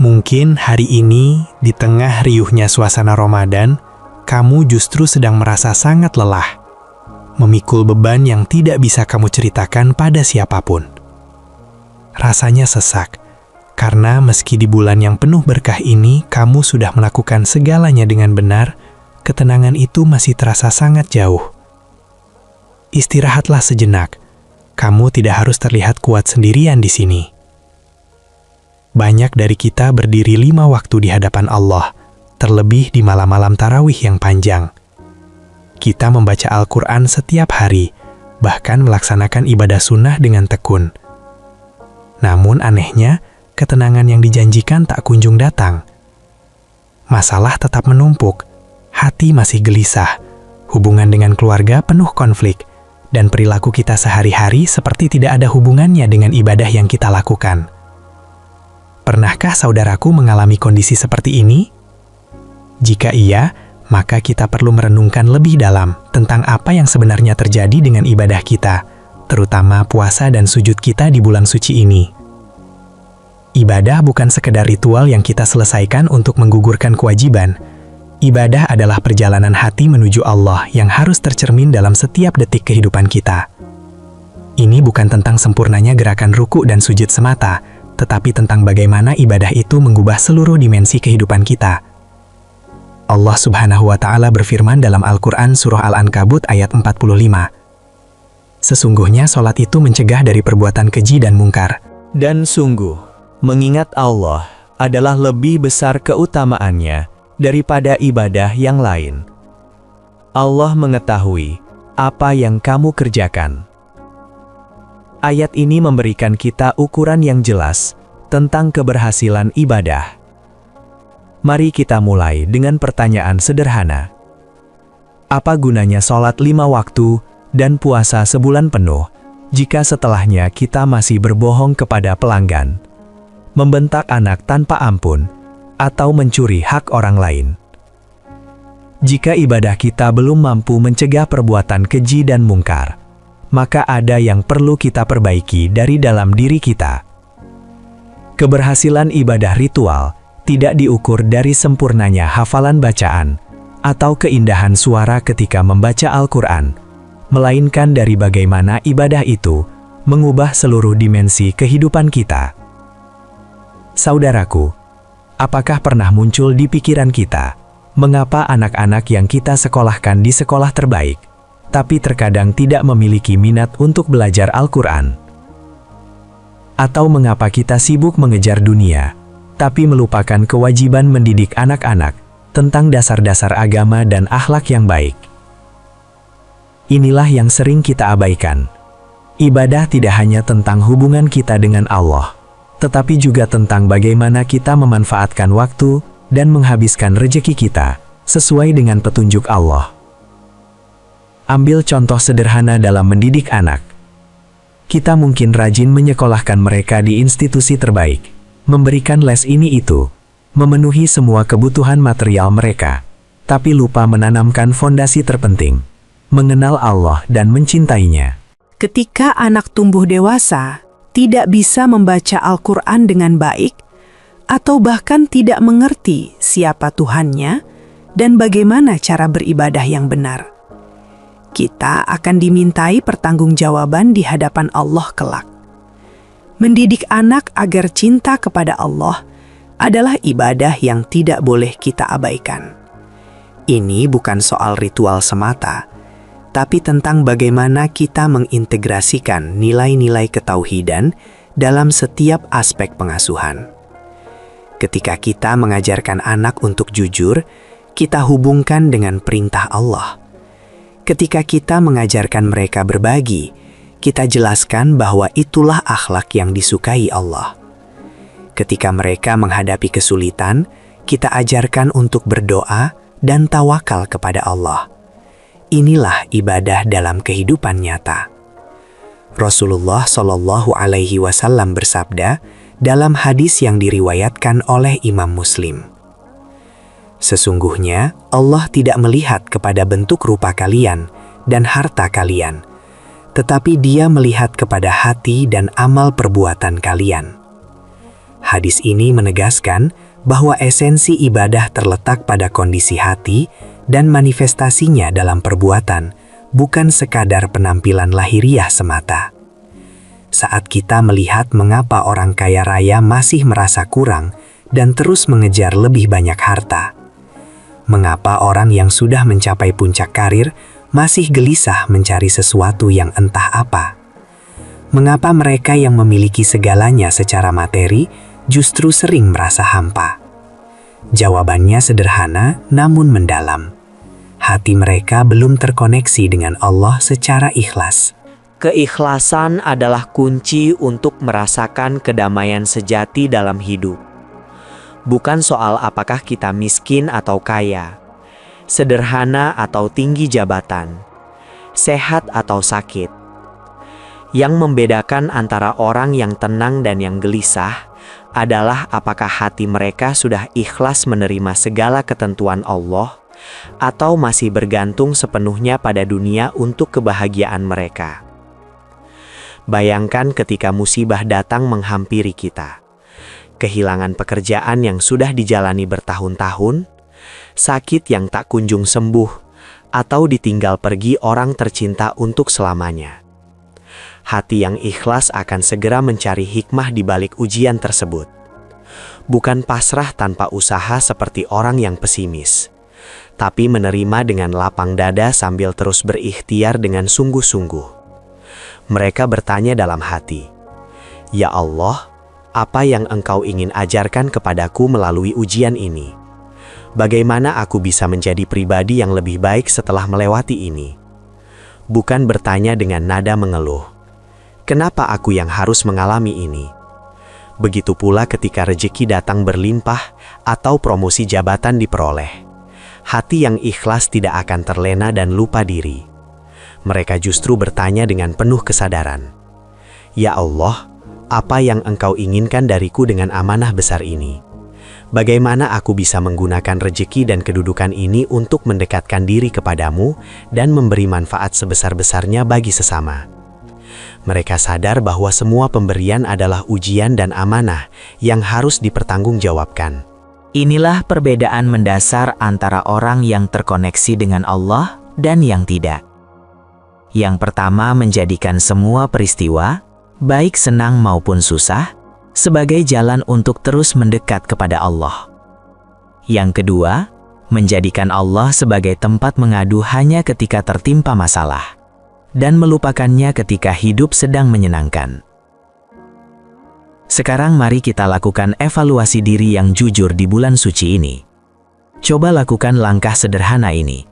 Mungkin hari ini, di tengah riuhnya suasana Ramadan, kamu justru sedang merasa sangat lelah, memikul beban yang tidak bisa kamu ceritakan pada siapapun. Rasanya sesak, karena meski di bulan yang penuh berkah ini kamu sudah melakukan segalanya dengan benar, ketenangan itu masih terasa sangat jauh. Istirahatlah sejenak, kamu tidak harus terlihat kuat sendirian di sini. Banyak dari kita berdiri 5 waktu di hadapan Allah, terlebih di malam-malam tarawih yang panjang. Kita membaca Al-Quran setiap hari, bahkan melaksanakan ibadah sunnah dengan tekun. Namun anehnya, ketenangan yang dijanjikan tak kunjung datang. Masalah tetap menumpuk, hati masih gelisah, hubungan dengan keluarga penuh konflik, dan perilaku kita sehari-hari seperti tidak ada hubungannya dengan ibadah yang kita lakukan. Pernahkah saudaraku mengalami kondisi seperti ini? Jika iya, maka kita perlu merenungkan lebih dalam tentang apa yang sebenarnya terjadi dengan ibadah kita, terutama puasa dan sujud kita di bulan suci ini. Ibadah bukan sekedar ritual yang kita selesaikan untuk menggugurkan kewajiban. Ibadah adalah perjalanan hati menuju Allah yang harus tercermin dalam setiap detik kehidupan kita. Ini bukan tentang sempurnanya gerakan ruku dan sujud semata, tetapi tentang bagaimana ibadah itu mengubah seluruh dimensi kehidupan kita. Allah Subhanahu wa Ta'ala berfirman dalam Al-Quran Surah Al-Ankabut ayat 45. Sesungguhnya sholat itu mencegah dari perbuatan keji dan mungkar. Dan sungguh, mengingat Allah adalah lebih besar keutamaannya daripada ibadah yang lain. Allah mengetahui apa yang kamu kerjakan. Ayat ini memberikan kita ukuran yang jelas tentang keberhasilan ibadah. Mari kita mulai dengan pertanyaan sederhana. Apa gunanya sholat 5 waktu dan puasa sebulan penuh jika setelahnya kita masih berbohong kepada pelanggan, membentak anak tanpa ampun, atau mencuri hak orang lain? Jika ibadah kita belum mampu mencegah perbuatan keji dan mungkar, maka ada yang perlu kita perbaiki dari dalam diri kita. Keberhasilan ibadah ritual tidak diukur dari sempurnanya hafalan bacaan atau keindahan suara ketika membaca Al-Quran, melainkan dari bagaimana ibadah itu mengubah seluruh dimensi kehidupan kita. Saudaraku, apakah pernah muncul di pikiran kita, mengapa anak-anak yang kita sekolahkan di sekolah terbaik, tapi terkadang tidak memiliki minat untuk belajar Al-Quran? Atau mengapa kita sibuk mengejar dunia, tapi melupakan kewajiban mendidik anak-anak tentang dasar-dasar agama dan akhlak yang baik? Inilah yang sering kita abaikan. Ibadah tidak hanya tentang hubungan kita dengan Allah, tetapi juga tentang bagaimana kita memanfaatkan waktu dan menghabiskan rejeki kita sesuai dengan petunjuk Allah. Ambil contoh sederhana dalam mendidik anak. Kita mungkin rajin menyekolahkan mereka di institusi terbaik, memberikan les ini itu, memenuhi semua kebutuhan material mereka, tapi lupa menanamkan fondasi terpenting, mengenal Allah dan mencintainya. Ketika anak tumbuh dewasa, tidak bisa membaca Al-Quran dengan baik, atau bahkan tidak mengerti siapa Tuhannya dan bagaimana cara beribadah yang benar, kita akan dimintai pertanggungjawaban di hadapan Allah kelak. Mendidik anak agar cinta kepada Allah adalah ibadah yang tidak boleh kita abaikan. Ini bukan soal ritual semata, tapi tentang bagaimana kita mengintegrasikan nilai-nilai ketauhidan dalam setiap aspek pengasuhan. Ketika kita mengajarkan anak untuk jujur, kita hubungkan dengan perintah Allah. Ketika kita mengajarkan mereka berbagi, kita jelaskan bahwa itulah akhlak yang disukai Allah. Ketika mereka menghadapi kesulitan, kita ajarkan untuk berdoa dan tawakal kepada Allah. Inilah ibadah dalam kehidupan nyata. Rasulullah Shallallahu Alaihi Wasallam bersabda dalam hadis yang diriwayatkan oleh Imam Muslim, "Sesungguhnya Allah tidak melihat kepada bentuk rupa kalian dan harta kalian, tetapi Dia melihat kepada hati dan amal perbuatan kalian. Hadis ini menegaskan bahwa esensi ibadah terletak pada kondisi hati dan manifestasinya dalam perbuatan, bukan sekadar penampilan lahiriah semata. Saat kita melihat mengapa orang kaya raya masih merasa kurang dan terus mengejar lebih banyak harta, mengapa orang yang sudah mencapai puncak karir masih gelisah mencari sesuatu yang entah apa, mengapa mereka yang memiliki segalanya secara materi justru sering merasa hampa. Jawabannya sederhana namun mendalam. Hati mereka belum terkoneksi dengan Allah secara ikhlas. Keikhlasan adalah kunci untuk merasakan kedamaian sejati dalam hidup. Bukan soal apakah kita miskin atau kaya, sederhana atau tinggi jabatan, sehat atau sakit. Yang membedakan antara orang yang tenang dan yang gelisah adalah apakah hati mereka sudah ikhlas menerima segala ketentuan Allah atau masih bergantung sepenuhnya pada dunia untuk kebahagiaan mereka. Bayangkan ketika musibah datang menghampiri kita. Kehilangan pekerjaan yang sudah dijalani bertahun-tahun, sakit yang tak kunjung sembuh, atau ditinggal pergi orang tercinta untuk selamanya. Hati yang ikhlas akan segera mencari hikmah di balik ujian tersebut. Bukan pasrah tanpa usaha seperti orang yang pesimis, tapi menerima dengan lapang dada sambil terus berikhtiar dengan sungguh-sungguh. Mereka bertanya dalam hati, "Ya Allah, apa yang Engkau ingin ajarkan kepadaku melalui ujian ini? Bagaimana aku bisa menjadi pribadi yang lebih baik setelah melewati ini?" Bukan bertanya dengan nada mengeluh, "Kenapa aku yang harus mengalami ini?" Begitu pula ketika rejeki datang berlimpah atau promosi jabatan diperoleh. Hati yang ikhlas tidak akan terlena dan lupa diri. Mereka justru bertanya dengan penuh kesadaran, "Ya Allah, apa yang Engkau inginkan dariku dengan amanah besar ini? Bagaimana aku bisa menggunakan rejeki dan kedudukan ini untuk mendekatkan diri kepadamu dan memberi manfaat sebesar-besarnya bagi sesama?" Mereka sadar bahwa semua pemberian adalah ujian dan amanah yang harus dipertanggungjawabkan. Inilah perbedaan mendasar antara orang yang terkoneksi dengan Allah dan yang tidak. Yang pertama menjadikan semua peristiwa, baik senang maupun susah, sebagai jalan untuk terus mendekat kepada Allah. Yang kedua, menjadikan Allah sebagai tempat mengadu hanya ketika tertimpa masalah, dan melupakannya ketika hidup sedang menyenangkan. Sekarang mari kita lakukan evaluasi diri yang jujur di bulan suci ini. Coba lakukan langkah sederhana ini.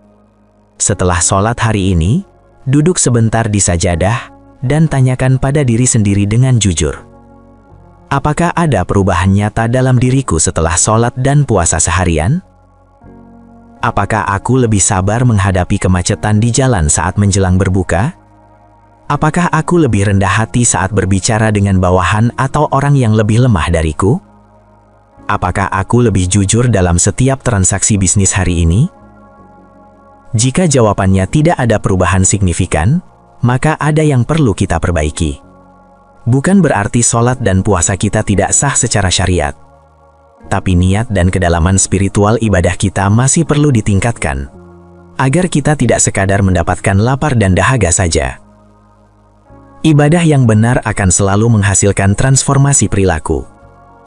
Setelah sholat hari ini, duduk sebentar di sajadah dan tanyakan pada diri sendiri dengan jujur. Apakah ada perubahan nyata dalam diriku setelah sholat dan puasa seharian? Apakah aku lebih sabar menghadapi kemacetan di jalan saat menjelang berbuka? Apakah aku lebih rendah hati saat berbicara dengan bawahan atau orang yang lebih lemah dariku? Apakah aku lebih jujur dalam setiap transaksi bisnis hari ini? Jika jawabannya tidak ada perubahan signifikan, maka ada yang perlu kita perbaiki. Bukan berarti sholat dan puasa kita tidak sah secara syariat. Tapi niat dan kedalaman spiritual ibadah kita masih perlu ditingkatkan, agar kita tidak sekadar mendapatkan lapar dan dahaga saja. Ibadah yang benar akan selalu menghasilkan transformasi perilaku,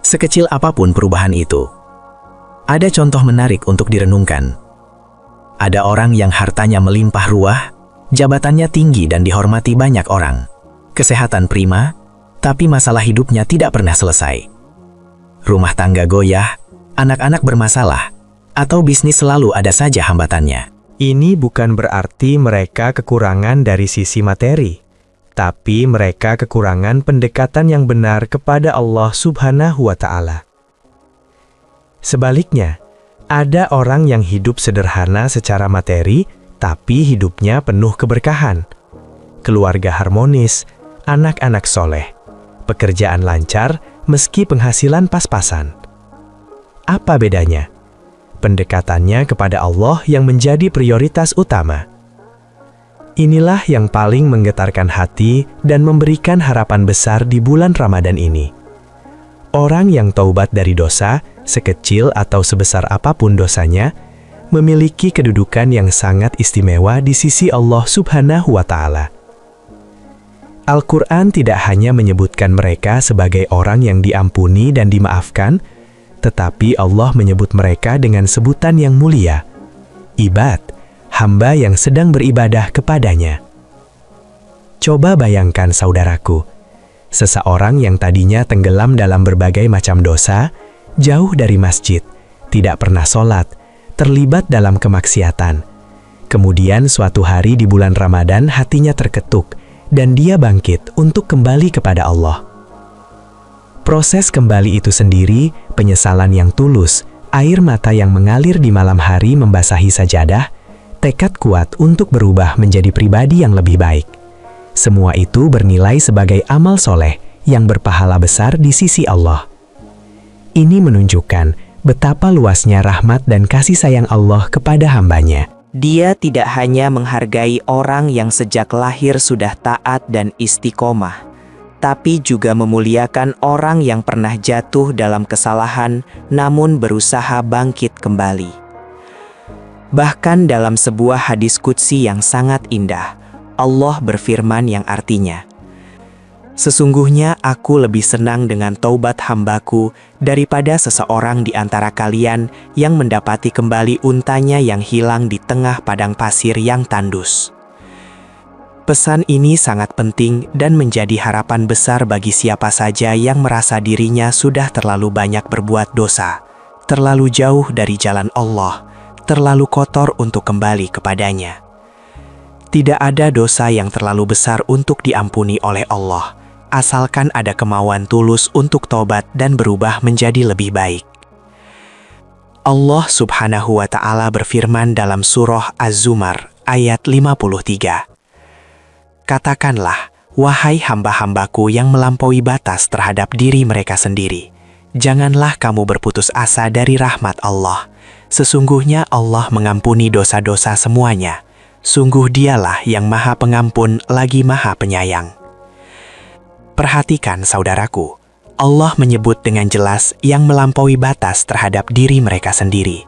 sekecil apapun perubahan itu. Ada contoh menarik untuk direnungkan. Ada orang yang hartanya melimpah ruah, jabatannya tinggi dan dihormati banyak orang, kesehatan prima, tapi masalah hidupnya tidak pernah selesai. Rumah tangga goyah, anak-anak bermasalah, atau bisnis selalu ada saja hambatannya. Ini bukan berarti mereka kekurangan dari sisi materi, tapi mereka kekurangan pendekatan yang benar kepada Allah Subhanahu wa Ta'ala. Sebaliknya, ada orang yang hidup sederhana secara materi, tapi hidupnya penuh keberkahan. Keluarga harmonis, anak-anak soleh, pekerjaan lancar, meski penghasilan pas-pasan. Apa bedanya? Pendekatannya kepada Allah yang menjadi prioritas utama. Inilah yang paling menggetarkan hati dan memberikan harapan besar di bulan Ramadan ini. Orang yang taubat dari dosa, sekecil atau sebesar apapun dosanya, memiliki kedudukan yang sangat istimewa di sisi Allah Subhanahu wa Ta'ala. Al-Quran tidak hanya menyebutkan mereka sebagai orang yang diampuni dan dimaafkan, tetapi Allah menyebut mereka dengan sebutan yang mulia, ibad, hamba yang sedang beribadah kepadanya. Coba bayangkan saudaraku, seseorang yang tadinya tenggelam dalam berbagai macam dosa, jauh dari masjid, tidak pernah sholat, terlibat dalam kemaksiatan. Kemudian suatu hari di bulan Ramadan hatinya terketuk, dan dia bangkit untuk kembali kepada Allah. Proses kembali itu sendiri, penyesalan yang tulus, air mata yang mengalir di malam hari membasahi sajadah, tekad kuat untuk berubah menjadi pribadi yang lebih baik. Semua itu bernilai sebagai amal soleh yang berpahala besar di sisi Allah. Ini menunjukkan betapa luasnya rahmat dan kasih sayang Allah kepada hambanya. Dia tidak hanya menghargai orang yang sejak lahir sudah taat dan istiqomah, tapi juga memuliakan orang yang pernah jatuh dalam kesalahan namun berusaha bangkit kembali. Bahkan dalam sebuah hadis qudsi yang sangat indah, Allah berfirman yang artinya, "Sesungguhnya aku lebih senang dengan taubat hambaku daripada seseorang di antara kalian yang mendapati kembali untanya yang hilang di tengah padang pasir yang tandus." Pesan ini sangat penting dan menjadi harapan besar bagi siapa saja yang merasa dirinya sudah terlalu banyak berbuat dosa, terlalu jauh dari jalan Allah, terlalu kotor untuk kembali kepadanya. Tidak ada dosa yang terlalu besar untuk diampuni oleh Allah, asalkan ada kemauan tulus untuk tobat dan berubah menjadi lebih baik. Allah Subhanahu wa Ta'ala berfirman dalam surah Az-Zumar ayat 53. "Katakanlah, wahai hamba-hambaku yang melampaui batas terhadap diri mereka sendiri, janganlah kamu berputus asa dari rahmat Allah. Sesungguhnya Allah mengampuni dosa-dosa semuanya. Sungguh Dialah yang Maha Pengampun lagi Maha Penyayang." Perhatikan saudaraku, Allah menyebut dengan jelas yang melampaui batas terhadap diri mereka sendiri.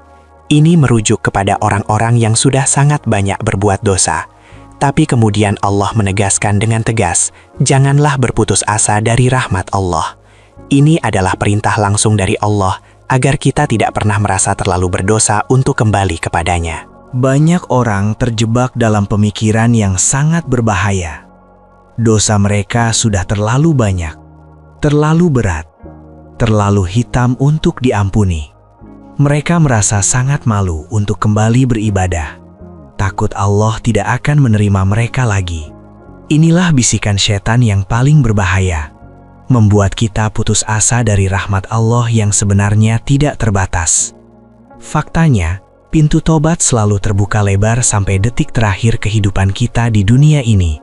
Ini merujuk kepada orang-orang yang sudah sangat banyak berbuat dosa. Tapi kemudian Allah menegaskan dengan tegas, janganlah berputus asa dari rahmat Allah. Ini adalah perintah langsung dari Allah agar kita tidak pernah merasa terlalu berdosa untuk kembali kepadanya. Banyak orang terjebak dalam pemikiran yang sangat berbahaya. Dosa mereka sudah terlalu banyak, terlalu berat, terlalu hitam untuk diampuni. Mereka merasa sangat malu untuk kembali beribadah. Takut Allah tidak akan menerima mereka lagi. Inilah bisikan setan yang paling berbahaya, membuat kita putus asa dari rahmat Allah yang sebenarnya tidak terbatas. Faktanya, pintu tobat selalu terbuka lebar sampai detik terakhir kehidupan kita di dunia ini.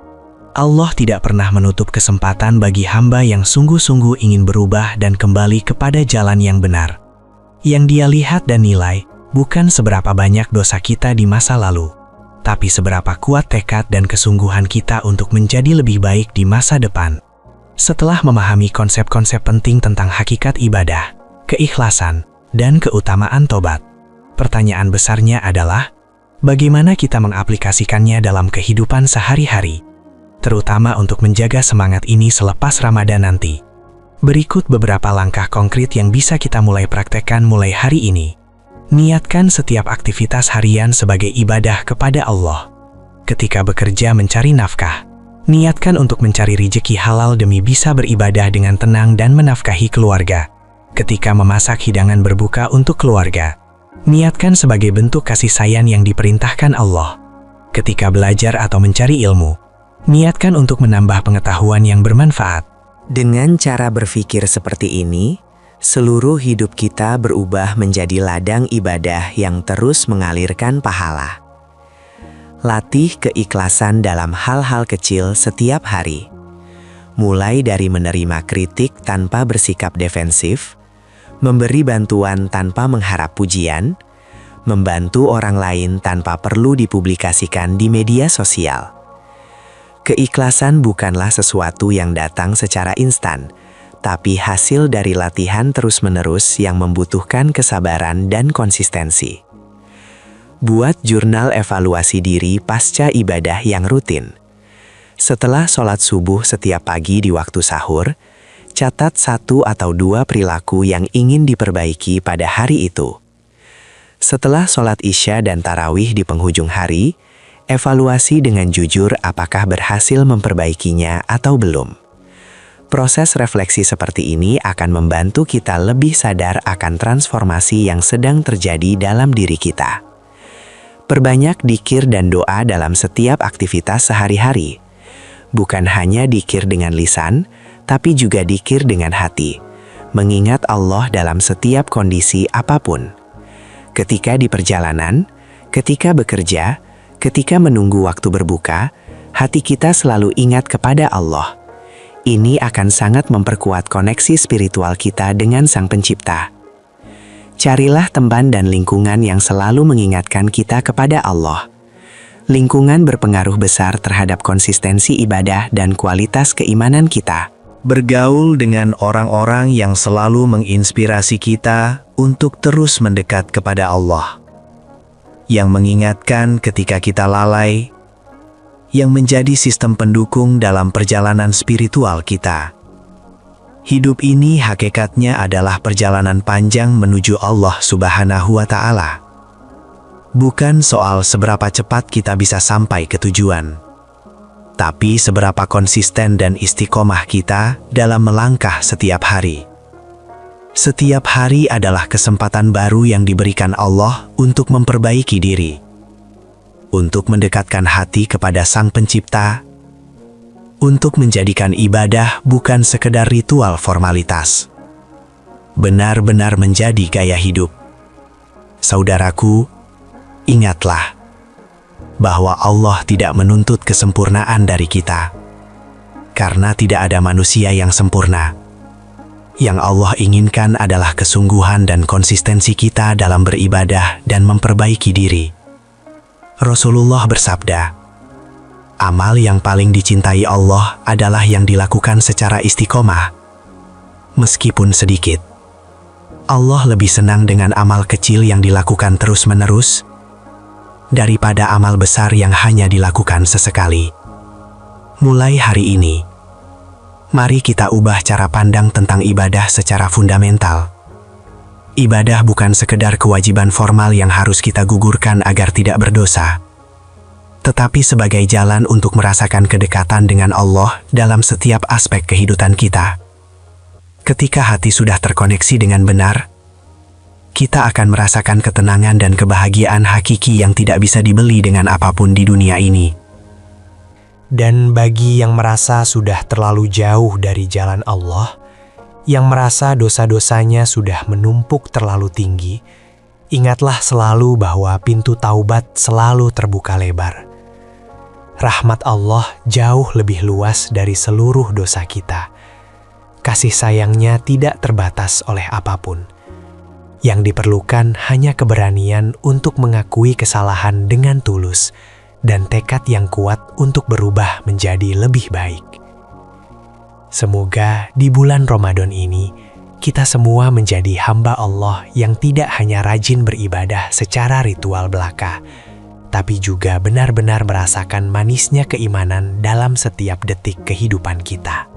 Allah tidak pernah menutup kesempatan bagi hamba yang sungguh-sungguh ingin berubah dan kembali kepada jalan yang benar. Yang Dia lihat dan nilai bukan seberapa banyak dosa kita di masa lalu, tapi seberapa kuat tekad dan kesungguhan kita untuk menjadi lebih baik di masa depan. Setelah memahami konsep-konsep penting tentang hakikat ibadah, keikhlasan, dan keutamaan tobat, pertanyaan besarnya adalah, bagaimana kita mengaplikasikannya dalam kehidupan sehari-hari, terutama untuk menjaga semangat ini selepas Ramadan nanti. Berikut beberapa langkah konkret yang bisa kita mulai praktekkan mulai hari ini. Niatkan setiap aktivitas harian sebagai ibadah kepada Allah. Ketika bekerja mencari nafkah, niatkan untuk mencari rezeki halal demi bisa beribadah dengan tenang dan menafkahi keluarga. Ketika memasak hidangan berbuka untuk keluarga, niatkan sebagai bentuk kasih sayang yang diperintahkan Allah. Ketika belajar atau mencari ilmu, niatkan untuk menambah pengetahuan yang bermanfaat. Dengan cara berpikir seperti ini, seluruh hidup kita berubah menjadi ladang ibadah yang terus mengalirkan pahala. Latih keikhlasan dalam hal-hal kecil setiap hari. Mulai dari menerima kritik tanpa bersikap defensif, memberi bantuan tanpa mengharap pujian, membantu orang lain tanpa perlu dipublikasikan di media sosial. Keikhlasan bukanlah sesuatu yang datang secara instan, tapi hasil dari latihan terus-menerus yang membutuhkan kesabaran dan konsistensi. Buat jurnal evaluasi diri pasca ibadah yang rutin. Setelah sholat subuh setiap pagi di waktu sahur, catat 1 atau 2 perilaku yang ingin diperbaiki pada hari itu. Setelah sholat Isya dan tarawih di penghujung hari, evaluasi dengan jujur apakah berhasil memperbaikinya atau belum. Proses refleksi seperti ini akan membantu kita lebih sadar akan transformasi yang sedang terjadi dalam diri kita. Perbanyak dzikir dan doa dalam setiap aktivitas sehari-hari. Bukan hanya dzikir dengan lisan, tapi juga dzikir dengan hati. Mengingat Allah dalam setiap kondisi apapun. Ketika di perjalanan, ketika bekerja, ketika menunggu waktu berbuka, hati kita selalu ingat kepada Allah. Ini akan sangat memperkuat koneksi spiritual kita dengan Sang Pencipta. Carilah teman dan lingkungan yang selalu mengingatkan kita kepada Allah. Lingkungan berpengaruh besar terhadap konsistensi ibadah dan kualitas keimanan kita. Bergaul dengan orang-orang yang selalu menginspirasi kita untuk terus mendekat kepada Allah. Yang mengingatkan ketika kita lalai, yang menjadi sistem pendukung dalam perjalanan spiritual kita. Hidup ini hakikatnya adalah perjalanan panjang menuju Allah Subhanahu wa Ta'ala. Bukan soal seberapa cepat kita bisa sampai ke tujuan, tapi seberapa konsisten dan istiqomah kita dalam melangkah setiap hari. Setiap hari adalah kesempatan baru yang diberikan Allah untuk memperbaiki diri, untuk mendekatkan hati kepada Sang Pencipta, untuk menjadikan ibadah bukan sekedar ritual formalitas, benar-benar menjadi gaya hidup. Saudaraku, ingatlah bahwa Allah tidak menuntut kesempurnaan dari kita, karena tidak ada manusia yang sempurna. Yang Allah inginkan adalah kesungguhan dan konsistensi kita dalam beribadah dan memperbaiki diri. Rasulullah bersabda, amal yang paling dicintai Allah adalah yang dilakukan secara istiqomah, meskipun sedikit. Allah lebih senang dengan amal kecil yang dilakukan terus-menerus, daripada amal besar yang hanya dilakukan sesekali. Mulai hari ini, mari kita ubah cara pandang tentang ibadah secara fundamental. Ibadah bukan sekedar kewajiban formal yang harus kita gugurkan agar tidak berdosa, tetapi sebagai jalan untuk merasakan kedekatan dengan Allah dalam setiap aspek kehidupan kita. Ketika hati sudah terkoneksi dengan benar, kita akan merasakan ketenangan dan kebahagiaan hakiki yang tidak bisa dibeli dengan apapun di dunia ini. Dan bagi yang merasa sudah terlalu jauh dari jalan Allah, yang merasa dosa-dosanya sudah menumpuk terlalu tinggi, ingatlah selalu bahwa pintu taubat selalu terbuka lebar. Rahmat Allah jauh lebih luas dari seluruh dosa kita. Kasih sayangnya tidak terbatas oleh apapun. Yang diperlukan hanya keberanian untuk mengakui kesalahan dengan tulus dan tekad yang kuat untuk berubah menjadi lebih baik. Semoga di bulan Ramadan ini, kita semua menjadi hamba Allah yang tidak hanya rajin beribadah secara ritual belaka, tapi juga benar-benar merasakan manisnya keimanan dalam setiap detik kehidupan kita.